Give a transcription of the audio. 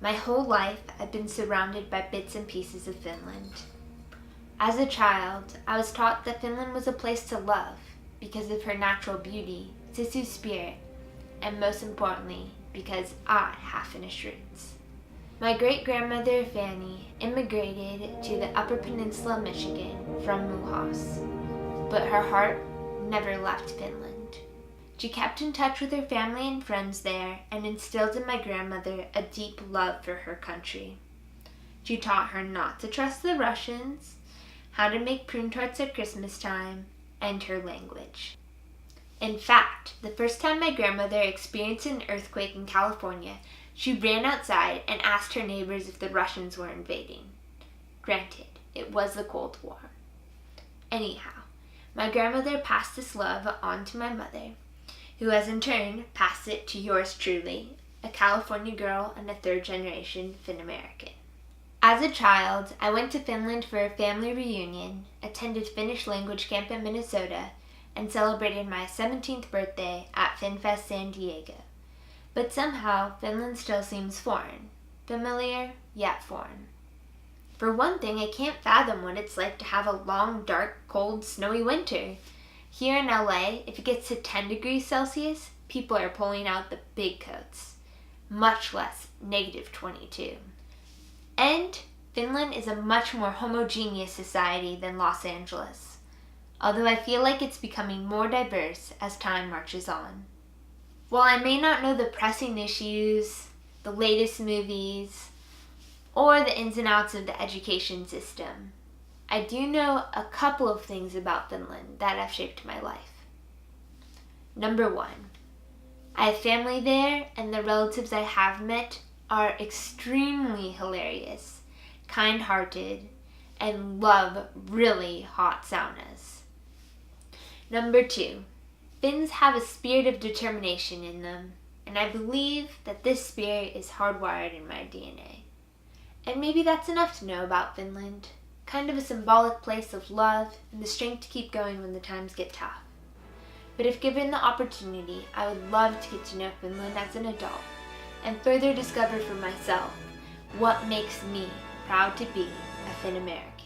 My whole life, I've been surrounded by bits and pieces of Finland. As a child, I was taught that Finland was a place to love because of her natural beauty, Sisu's spirit, and most importantly, because I have Finnish roots. My great-grandmother Fanny immigrated to the Upper Peninsula, Michigan from Muhas, but her heart never left Finland. She kept in touch with her family and friends there and instilled in my grandmother a deep love for her country. She taught her not to trust the Russians, how to make prune tarts at Christmas time, and her language. In fact, the first time my grandmother experienced an earthquake in California, she ran outside and asked her neighbors if the Russians were invading. Granted, it was the Cold War. Anyhow, my grandmother passed this love on to my mother, who has in turn passed it to yours truly, a California girl and a third-generation Finn-American. As a child, I went to Finland for a family reunion, attended Finnish language camp in Minnesota, and celebrated my 17th birthday at FinFest San Diego. But somehow, Finland still seems foreign. Familiar, yet foreign. For one thing, I can't fathom what it's like to have a long, dark, cold, snowy winter. Here in LA, if it gets to 10 degrees Celsius, people are pulling out the big coats. Much less negative 22. And Finland is a much more homogeneous society than Los Angeles, although I feel like it's becoming more diverse as time marches on. While I may not know the pressing issues, the latest movies, or the ins and outs of the education system, I do know a couple of things about Finland that have shaped my life. Number 1, I have family there, and the relatives I have met are extremely hilarious, kind-hearted, and love really hot saunas. Number 2, Finns have a spirit of determination in them, and I believe that this spirit is hardwired in my DNA. And maybe that's enough to know about Finland. Kind of a symbolic place of love and the strength to keep going when the times get tough. But if given the opportunity, I would love to get to know Finland as an adult and further discover for myself what makes me proud to be a Finn-American.